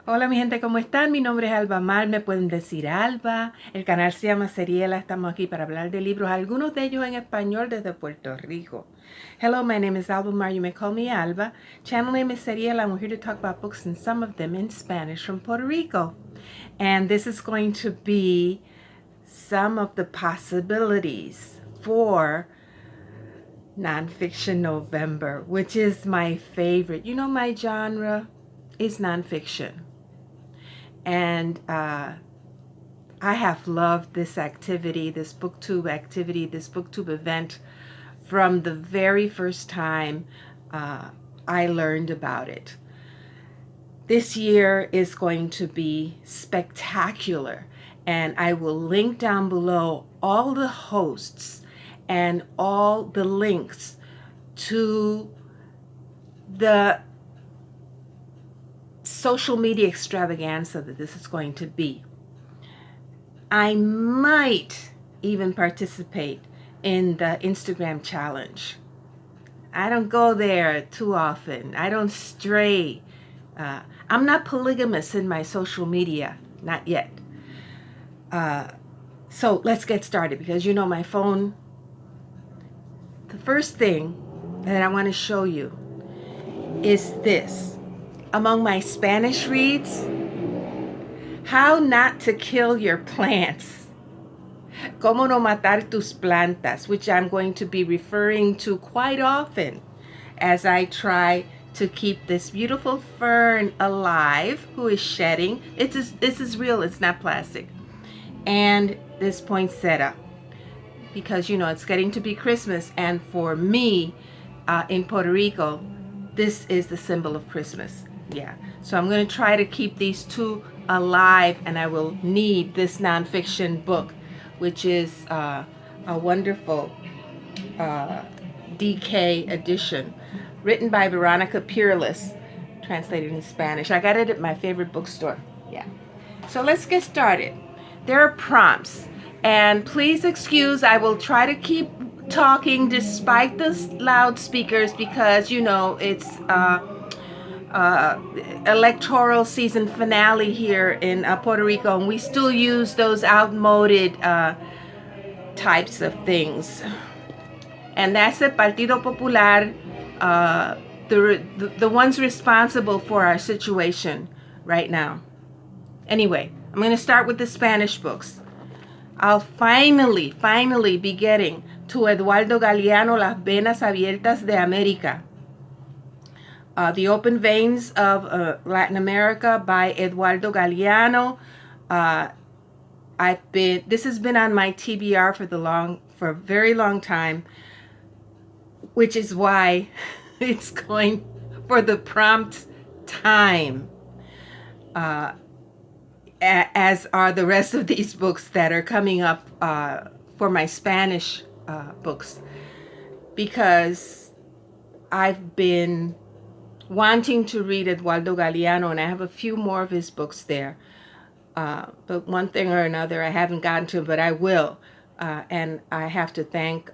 Hola mi gente, ¿cómo están? Mi nombre es Alba Mal, me pueden decir Alba. El canal se llama Seriela, estamos aquí para hablar de libros, algunos de ellos en español desde Puerto Rico. Hello, my name is Alba Mar, you may call me Alba. Channel name is Seriela, and we're here to talk about books and some of them in Spanish from Puerto Rico. And this is going to be some of the possibilities for Nonfiction November, which is my favorite. You know, my genre is nonfiction. And I have loved this activity, this Booktube activity, this Booktube event from the very first time I learned about it. This year is going to be spectacular, and I will link down below all the hosts and all the links to the social media extravaganza that this is going to be. I might even participate in the Instagram challenge. I don't go there too often. I don't stray. I'm not polygamous in my social media, not yet. So let's get started, because you know my phone. The first thing that I want to show you is this. Among my Spanish reads, How Not to Kill Your Plants. Cómo no matar tus plantas, which I'm going to be referring to quite often as I try to keep this beautiful fern alive who is shedding. This is real, it's not plastic. And this poinsettia, because you know it's getting to be Christmas, and for me in Puerto Rico, this is the symbol of Christmas. Yeah, so I'm going to try to keep these two alive, and I will need this nonfiction book, which is a wonderful DK edition, written by Veronica, Peerless, translated in Spanish. I got it at my favorite bookstore. Yeah. So let's get started. There are prompts, and please excuse, I will try to keep talking despite the loudspeakers, because you know it's electoral season finale here in Puerto Rico, and we still use those outmoded types of things. And that's el Partido Popular, the ones responsible for our situation right now. Anyway, I'm going to start with the Spanish books. I'll finally be getting to Eduardo Galeano, Las Venas Abiertas de América. The Open Veins of Latin America by Eduardo Galeano. This has been on my TBR for a very long time, which is why it's going for the prompt time, as are the rest of these books that are coming up for my Spanish books, because I've been wanting to read Eduardo Galeano, and I have a few more of his books there. But one thing or another, I haven't gotten to, but I will. And I have to thank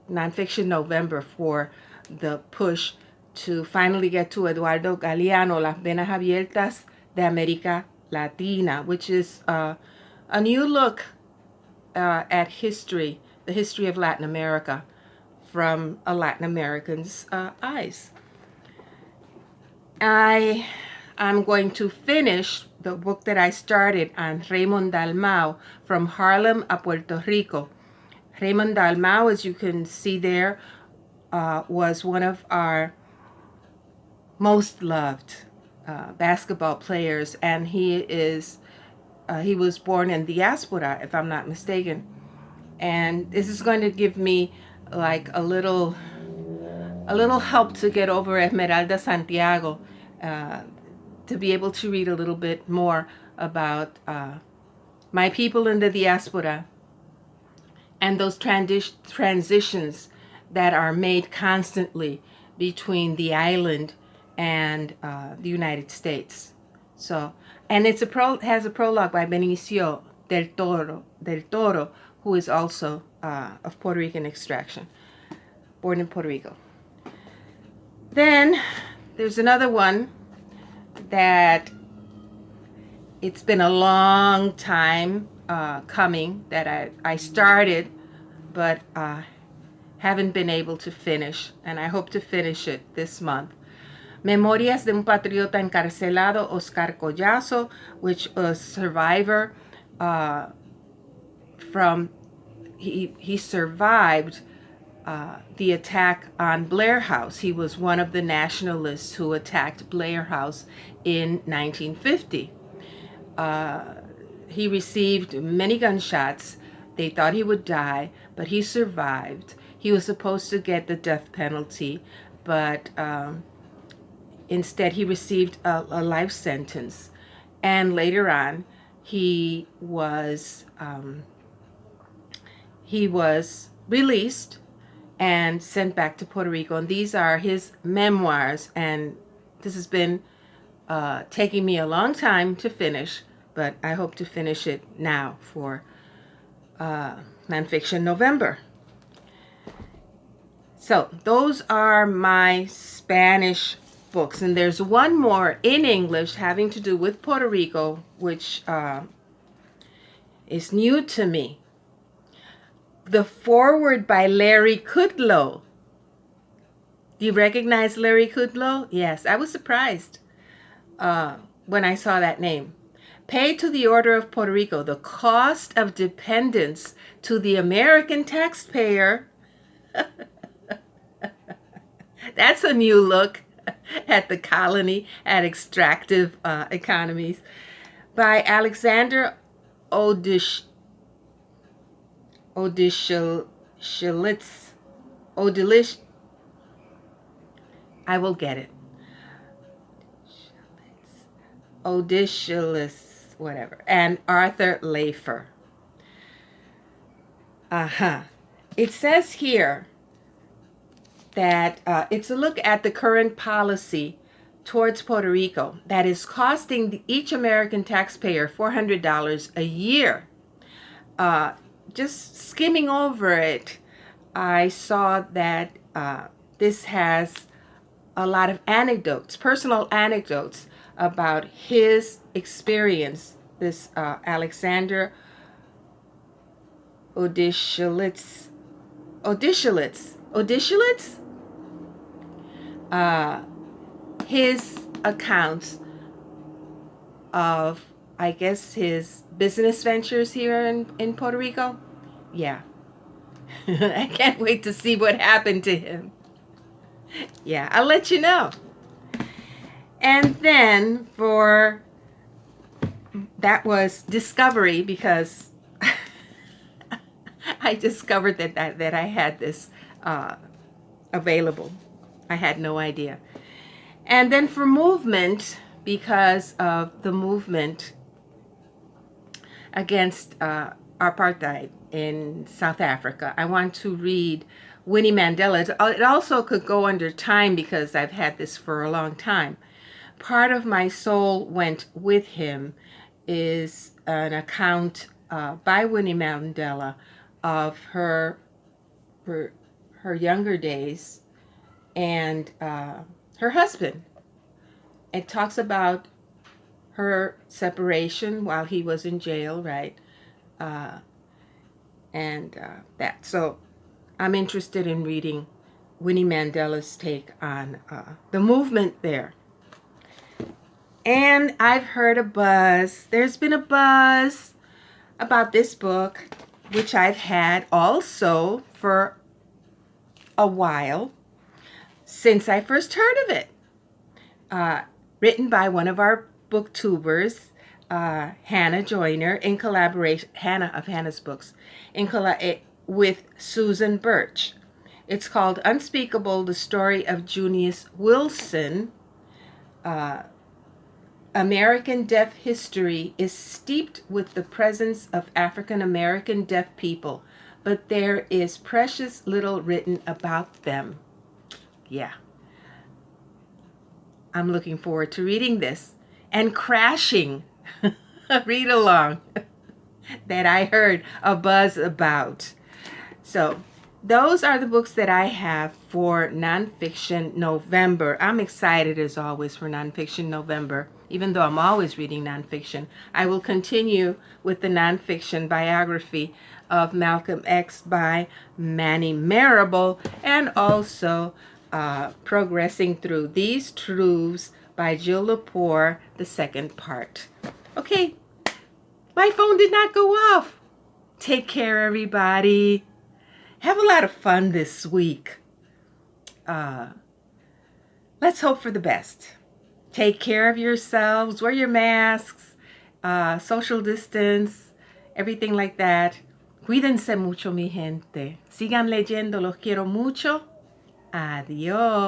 Nonfiction November for the push to finally get to Eduardo Galeano, Las Venas Abiertas de América Latina, which is a new look at history, the history of Latin America, from a Latin American's eyes. I'm going to finish the book that I started on Raymond Dalmau, From Harlem a Puerto Rico. Raymond Alma, as you can see there, was one of our most loved basketball players, and he was born in diaspora, if I'm not mistaken. And this is going to give me like a little help to get over Esmeralda Santiago, to be able to read a little bit more about my people in the diaspora, and those transitions that are made constantly between the island and the United States. So, and has a prologue by Benicio del Toro, who is also of Puerto Rican extraction, born in Puerto Rico. Then there's another one that it's been a long time coming that I started, but haven't been able to finish, and I hope to finish it this month. Memorias de un patriota encarcelado, Oscar Collazo, which was survivor from, he survived the attack on Blair House. He was one of the nationalists who attacked Blair House in 1950. He received many gunshots. They thought he would die, but he survived. He was supposed to get the death penalty, but instead he received a life sentence. And later on, he was released and sent back to Puerto Rico. And these are his memoirs, and this has been taking me a long time to finish, but I hope to finish it now for Nonfiction November. So those are my Spanish books, and there's one more in English having to do with Puerto Rico, which is new to me. The Foreword by Larry Kudlow. Do you recognize Larry Kudlow? Yes, I was surprised when I saw that name. Paid to the Order of Puerto Rico, the cost of dependence to the American taxpayer. That's a new look at the colony, at extractive economies. By Alexander Odishelidze. I will get it. Odishelidze, whatever. And Arthur Laffer. It says here that it's a look at the current policy towards Puerto Rico that is costing each American taxpayer $400 a year. Just skimming over it, I saw that this has a lot of anecdotes, personal anecdotes about his experience. This Alexander Odishelidze, his accounts of, I guess, his business ventures here in Puerto Rico. Yeah. I can't wait to see what happened to him. Yeah, I'll let you know. And then that was Discovery, because I discovered that I had this available. I had no idea. And then for Movement, because of the movement against apartheid in South Africa, I want to read Winnie Mandela. It also could go under time because I've had this for a long time. Part of My Soul Went With Him is an account by Winnie Mandela of her younger days and her husband. It talks about her separation while he was in jail, right? That. So I'm interested in reading Winnie Mandela's take on the movement there. And I've heard a buzz. There's been a buzz about this book, which I've had also for a while, since I first heard of it. Written by one of our booktubers, Hannah Joyner, in collaboration, Hannah of Hannah's Books, with Susan Birch. It's called Unspeakable, The Story of Junius Wilson. American deaf history is steeped with the presence of African American deaf people, but there is precious little written about them. Yeah. I'm looking forward to reading this and crashing a read along that I heard a buzz about. So those are the books that I have for Nonfiction November. I'm excited as always for Nonfiction November. even though I'm always reading nonfiction. I will continue with the nonfiction biography of Malcolm X by Manny Marable, and also progressing through These Truths by Jill Lepore, the second part. Okay, my phone did not go off. Take care, everybody. Have a lot of fun this week. Let's hope for the best. Take care of yourselves. Wear your masks, social distance, everything like that. Cuídense mucho, mi gente. Sigan leyendo. Los quiero mucho. Adiós.